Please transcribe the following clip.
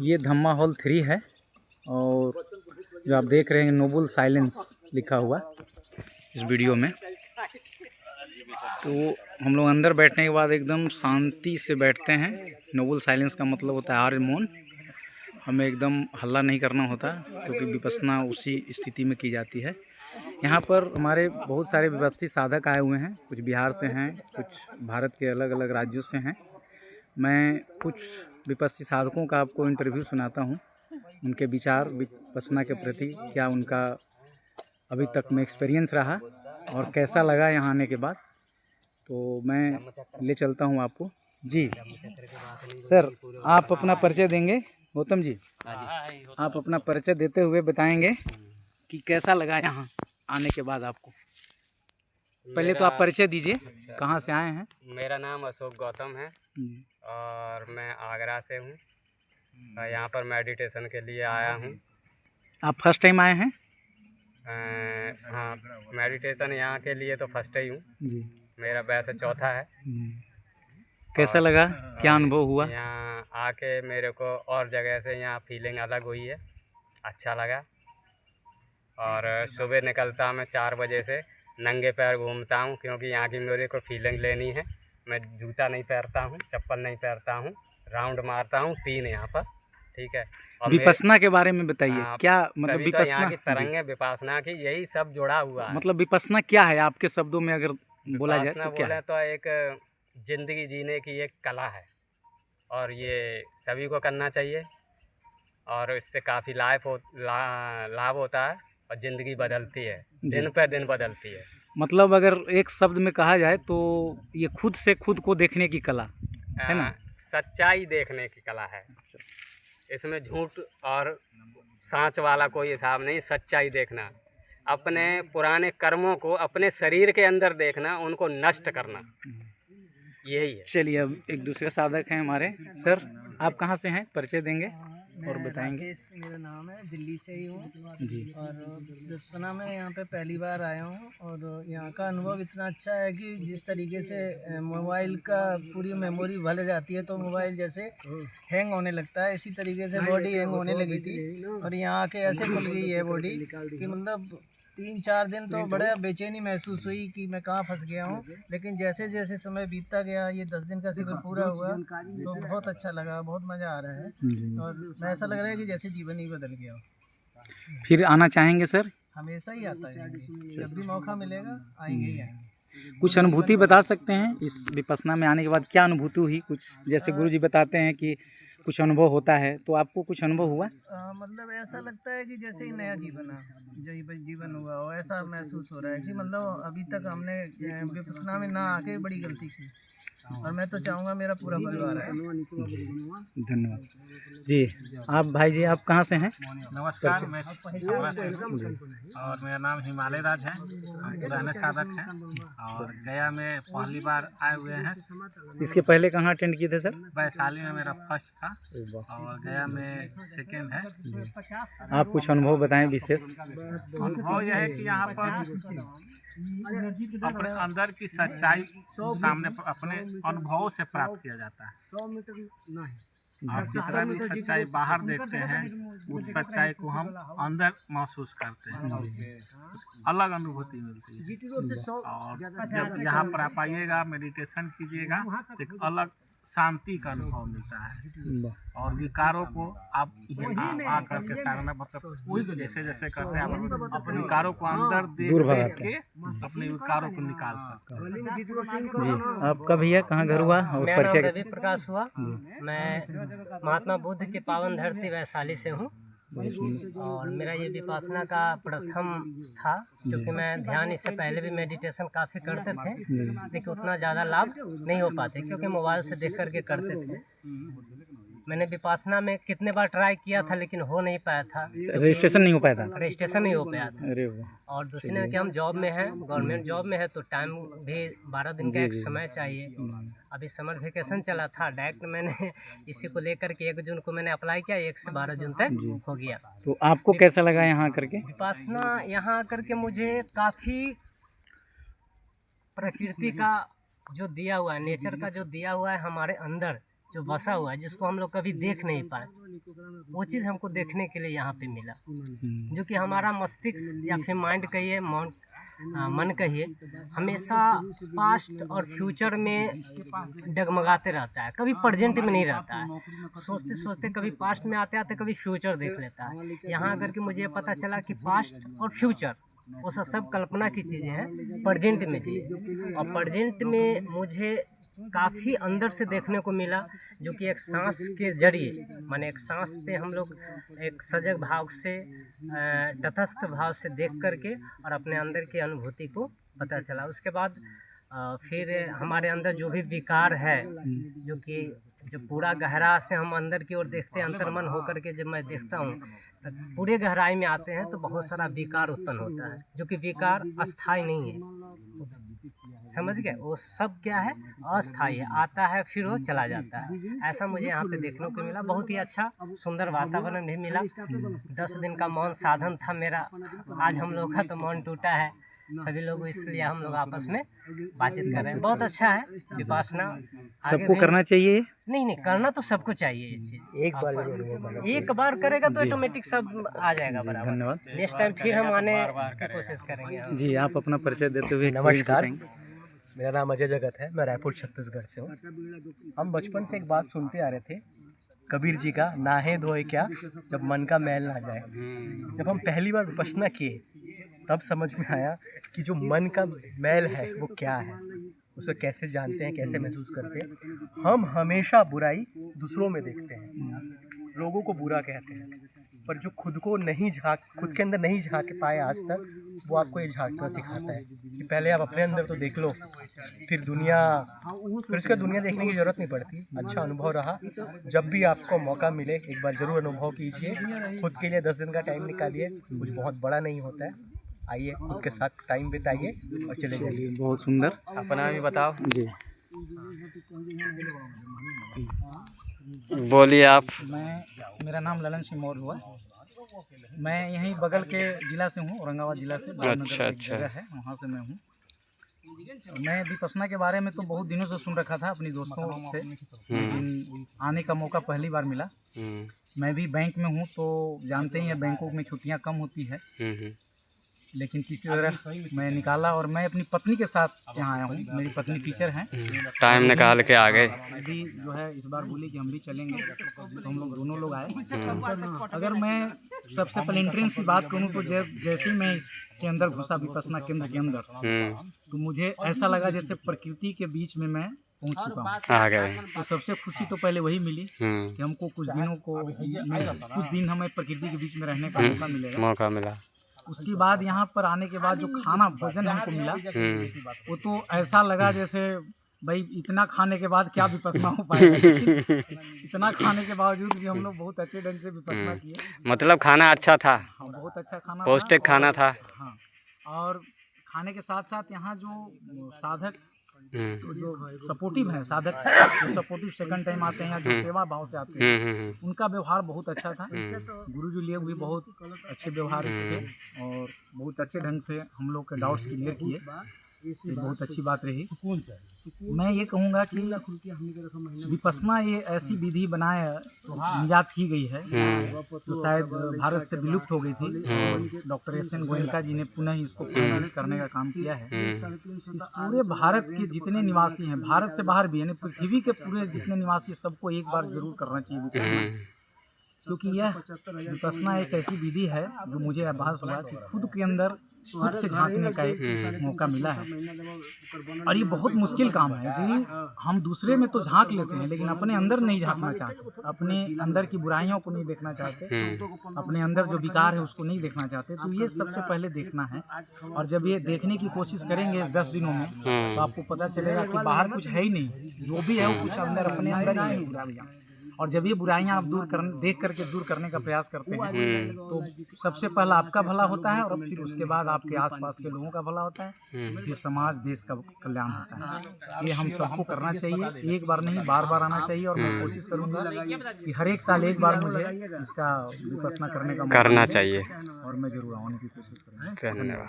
ये धम्मा हॉल 3 है और जो आप देख रहे हैं नोबल साइलेंस लिखा हुआ इस वीडियो में। तो हम लोग अंदर बैठने के बाद एकदम शांति से बैठते हैं। नोबल साइलेंस का मतलब होता है आर्य मौन। हमें एकदम हल्ला नहीं करना होता क्योंकि विपश्यना उसी स्थिति में की जाती है। यहाँ पर हमारे बहुत सारे विपश्यी साधक आए हुए हैं, कुछ बिहार से हैं, कुछ भारत के अलग अलग राज्यों से हैं। मैं कुछ विपश्यी साधकों का आपको इंटरव्यू सुनाता हूँ, उनके विचार विपश्यना के प्रति, क्या उनका अभी तक में एक्सपीरियंस रहा और कैसा लगा यहाँ आने के बाद। तो मैं ले चलता हूँ आपको। जी सर, आप अपना परिचय देंगे? गौतम जी, आप अपना परिचय देते हुए बताएंगे कि कैसा लगा यहाँ आने के बाद आपको। पहले तो आप परिचय दीजिए। अच्छा, कहाँ से आए हैं? मेरा नाम अशोक गौतम है और मैं आगरा से हूँ। यहाँ पर मेडिटेशन के लिए आया हूँ। आप फर्स्ट टाइम आए हैं? हाँ, मेडिटेशन यहाँ के लिए तो फर्स्ट ही हूँ। मेरा वैसे चौथा है। कैसा लगा, क्या अनुभव हुआ? यहाँ आके मेरे को और जगह से यहाँ फीलिंग अलग हुई है, अच्छा लगा। और सुबह निकलता मैं 4 बजे से नंगे पैर घूमता हूँ क्योंकि यहाँ की मेरे को फीलिंग लेनी है। मैं जूता नहीं पहनता हूँ, चप्पल नहीं पहनता हूँ, राउंड मारता हूँ 3 यहाँ पर, ठीक है। और विपश्यना के बारे में बताइए, क्या मतलब विपश्यना? तो यहाँ की तरंगे विपश्यना की यही सब जुड़ा हुआ है। मतलब विपश्यना क्या है आपके शब्दों में अगर बोला जाए तो क्या है? तो एक ज़िंदगी जीने की एक कला है और ये सभी को करना चाहिए और इससे काफ़ी लाभ होता है और ज़िंदगी बदलती है, दिन पे दिन बदलती है। मतलब अगर एक शब्द में कहा जाए तो ये खुद से खुद को देखने की कला है ना? सच्चाई देखने की कला है। इसमें झूठ और सांच वाला कोई हिसाब नहीं, सच्चाई देखना, अपने पुराने कर्मों को अपने शरीर के अंदर देखना, उनको नष्ट करना, यही है। चलिए, अब एक दूसरे साधक हैं हमारे। सर, आप कहाँ से हैं, परिचय देंगे और बताएंगे? राकेश मेरा नाम है, दिल्ली से ही हूँ जी। और विपश्यना में यहाँ पे पहली बार आया हूँ और यहाँ का अनुभव इतना अच्छा है कि जिस तरीके से मोबाइल का पूरी मेमोरी भर जाती है तो मोबाइल जैसे हैंग होने लगता है, इसी तरीके से बॉडी हैंग होने लगी थी और यहाँ आके ऐसे खुल गई है बॉडी कि मतलब 3-4 दिन तो बड़ा बेचैनी महसूस हुई कि मैं कहाँ फंस गया हूँ। लेकिन जैसे जैसे समय बीतता गया, ये 10 दिन का शिविर पूरा हुआ तो बहुत अच्छा लगा, बहुत मज़ा आ रहा है और ऐसा लग रहा है कि जैसे जीवन ही बदल गया हो। फिर आना चाहेंगे सर? हमेशा ही आता है, जब भी मौका मिलेगा आएंगे ही आएंगे। कुछ अनुभूति बता सकते हैं इस विपश्यना में आने के बाद, क्या अनुभूति हुई? कुछ जैसे गुरुजी बताते हैं कि कुछ अनुभव होता है, तो आपको कुछ अनुभव हुआ? मतलब ऐसा लगता है कि जैसे ही नया जीवन है, जो जीवन हुआ हो, ऐसा महसूस हो रहा है कि मतलब अभी तक हमने विपश्यना में ना आके बड़ी गलती की और मैं तो चाहूँगा मेरा पूरा परिवार है। धन्यवाद जी। आप भाई जी, आप कहाँ से हैं? नमस्कार, मैं छपरा से हूँ और मेरा नाम हिमालय राज है, पुराने साधक हैं और गया में पहली बार आए हुए हैं। इसके पहले कहाँ अटेंड किए थे सर? वैशाली में मेरा फर्स्ट था और गया में सेकेंड है। आप कुछ अनुभव बताएं विशेष। अनुभव यह है कि यहाँ पर अपने अंदर की सच्चाई सामने अपने अनुभवों से प्राप्त किया जाता है। आप जितना भी सच्चाई बाहर देखते हैं उस सच्चाई को हम अंदर महसूस करते हैं, अलग अनुभूति मिलती है। और जब यहाँ पर आप आइएगा, मेडिटेशन कीजिएगा तो एक अलग शांति का अनुभव मिलता है और विकारों को आप आकर के सामने मतलब वही जैसे जैसे करते हैं आप अपने विकारों को अंदर देख के अपने विकारों को निकाल सकते हैं। जी, आपका भैया कहाँ घर हुआ और परिचय? प्रकाश हुआ। मैं महात्मा बुद्ध की पावन धरती वैशाली से हूँ और मेरा ये विपश्यना का प्रथम था, क्योंकि मैं ध्यान इससे पहले भी मेडिटेशन काफ़ी करते थे लेकिन उतना ज़्यादा लाभ नहीं हो पाते क्योंकि मोबाइल से देख करके करते थे। मैंने विपश्यना में कितने बार ट्राई किया था लेकिन हो नहीं पाया था, रजिस्ट्रेशन नहीं हो पाया था। रजिस्ट्रेशन नहीं हो पाया था। अरे वाह। और दूसरी ने कि हम जॉब में हैं, गवर्नमेंट जॉब में है तो टाइम भी 12 दिन का एक समय चाहिए। अभी समर वेकेशन चला था, डायरेक्ट मैंने इसी को लेकर के 1 जून को मैंने अप्लाई किया, 1 से 12 जून तक हो गया। तो आपको कैसा लगा यहाँ करके? विपश्यना यहाँ करके मुझे काफ़ी प्रकृति का जो दिया हुआ है, नेचर का जो दिया हुआ है हमारे अंदर जो बसा हुआ है, जिसको हम लोग कभी देख नहीं पाए, वो चीज़ हमको देखने के लिए यहाँ पे मिला, जो कि हमारा मस्तिष्क या फिर माइंड कहिए, मन कहिए, हमेशा पास्ट और फ्यूचर में डगमगाते रहता है, कभी प्रेजेंट में नहीं रहता है। सोचते सोचते कभी पास्ट में आते आते कभी फ्यूचर देख लेता है। यहाँ आकर के मुझे पता चला कि पास्ट और फ्यूचर वो सब कल्पना की चीज़ें हैं, प्रेजेंट में जी। और प्रेजेंट में मुझे काफ़ी अंदर से देखने को मिला, जो कि एक सांस के जरिए, माने एक सांस पे हम लोग एक सजग भाव से, तटस्थ भाव से देख करके और अपने अंदर की अनुभूति को पता चला। उसके बाद फिर हमारे अंदर जो भी विकार है, जो कि जब पूरा गहरा से हम अंदर की ओर देखते हैं, अंतर्मन होकर के जब मैं देखता हूँ तो पूरे गहराई में आते हैं तो बहुत सारा विकार उत्पन्न होता है, जो कि विकार अस्थाई नहीं है, समझ गए। वो सब क्या है, अस्थाई है, आता है फिर वो चला जाता है। ऐसा मुझे यहाँ पे देखने को मिला। बहुत ही अच्छा सुंदर वातावरण भी मिला। 10 दिन का मौन साधन था मेरा, आज हम लोग का तो मौन टूटा है सभी लोग, इसलिए हम लोग आपस में बातचीत कर रहे हैं। बहुत अच्छा है विपासना। सबको करना चाहिए? नहीं, करना तो सबको चाहिए ये चीज़। एक बार करेगा तो ऑटोमेटिक सब आ जाएगा बराबर। धन्यवाद। नेक्स्ट टाइम फिर हम आने की कोशिश करेंगे। जी, आप अपना परिचय देते हुए नमस्कार, मेरा नाम अजय जगत है, मैं रायपुर छत्तीसगढ़ से हूँ। हम बचपन से एक बात सुनते आ रहे थे कबीर जी का, नाहे धोए क्या जब मन का मैल ना जाए। जब हम पहली बार विपश्यना किए तब समझ में आया कि जो मन का मैल है वो क्या है, उसे कैसे जानते हैं, कैसे महसूस करते हैं। हम हमेशा बुराई दूसरों में देखते हैं, लोगों को बुरा कहते हैं, पर जो खुद को नहीं खुद के अंदर नहीं झांक पाए आज तक, वो आपको ये झांकना सिखाता है कि पहले आप अपने अंदर तो देख लो, फिर उसका दुनिया देखने की ज़रूरत नहीं पड़ती। अच्छा अनुभव रहा। जब भी आपको मौका मिले एक बार ज़रूर अनुभव कीजिए, खुद के लिए 10 दिन का टाइम निकालिए, कुछ बहुत बड़ा नहीं होता है। आइए, खुद के साथ टाइम बिताइए और चले जाइए। बहुत सुंदर। अपना भी बताओ जी, बोलिए आप। मेरा नाम ललन सिंह मौर्य हुआ। मैं यहीं बगल के ज़िला से हूँ, औरंगाबाद ज़िला से। अच्छा। जगह है, वहाँ से मैं हूँ। मैं विपश्यना के बारे में तो बहुत दिनों से सुन रखा था अपनी दोस्तों से, लेकिन आने का मौका पहली बार मिला। मैं भी बैंक में हूँ, तो जानते ही हैं बैंकों में छुट्टियाँ कम होती है, लेकिन किसी तरह मैं निकाला और मैं अपनी पत्नी के साथ यहाँ आया हूँ। मेरी पत्नी टीचर हैं, टाइम निकाल के आ गए। अभी जो है इस बार बोली कि हम भी चलेंगे, तो हम लोग दोनों लोग आए। अगर मैं सबसे पहले एंट्रेंस की बात करूँ तो जैसे ही मैं इसके अंदर घुसा, विपश्यना केंद्र के अंदर, तो मुझे ऐसा लगा जैसे प्रकृति के बीच में मैं पहुंच चुका हूँ, आ गए। तो सबसे खुशी तो पहले वही मिली कि हमको कुछ दिन हमें प्रकृति के बीच में रहने का मौका मिलेगा। उसके बाद यहाँ पर आने के बाद जो खाना भोजन हमको मिला, वो तो ऐसा लगा जैसे भाई इतना खाने के बाद क्या विपश्यना हो पाएगा, लेकिन इतना खाने के बावजूद भी हम लोग बहुत अच्छे ढंग से विपश्यना किए। मतलब खाना अच्छा था? हाँ, बहुत अच्छा खाना, पौष्टिक खाना था। हाँ, और खाने के साथ साथ यहाँ जो साधक, तो जो सपोर्टिव है साधक, जो सपोर्टिव सेकंड टाइम आते हैं या जो सेवा भाव से आते हैं, उनका व्यवहार बहुत अच्छा था। गुरुजी लोग भी बहुत अच्छे व्यवहार थे और बहुत अच्छे ढंग से हम लोग के डाउट्स क्लियर किए, ये बहुत अच्छी बात रही। मैं ये कहूँगा कि विपश्यना ये ऐसी विधि निजात की गई है जो शायद भारत से विलुप्त हो गई थी। डॉक्टर एस एन गोयनका जी ने पुनः इसको करने का काम किया है। इस पूरे भारत के जितने निवासी हैं, भारत से बाहर भी, यानी पृथ्वी के पूरे जितने निवासी, सबको एक बार जरूर करना चाहिए विपश्यना, क्योंकि यह विपश्यना एक ऐसी विधि है जो मुझे आभास हुआ कि खुद के अंदर खुद से झांकने का एक मौका मिला है। और ये बहुत मुश्किल काम है कि हम दूसरे में तो झांक लेते हैं, लेकिन अपने अंदर नहीं झांकना चाहते, अपने अंदर की बुराइयों को नहीं देखना चाहते, अपने अंदर जो विकार है उसको नहीं देखना चाहते। तो ये सबसे पहले देखना है, और जब ये देखने की कोशिश करेंगे 10 दिनों में, तो आपको पता चलेगा कि बाहर कुछ है ही नहीं, जो भी है वो कुछ अंदर अपने अंदर ही है बुराइयाँ। और जब ये बुराइयां आप देख करके दूर करने का प्रयास करते हैं, तो सबसे पहला आपका भला होता है, और फिर उसके बाद आपके आसपास के लोगों का भला होता है, फिर समाज देश का कल्याण होता है। ये हम सबको करना चाहिए, एक बार नहीं बार बार आना चाहिए। और मैं कोशिश करूंगा कि हर एक साल एक बार मुझे इसका विपश्यना करने का मौका करना चाहिए, और मैं जरूर आने की कोशिश करूँगा। धन्यवाद।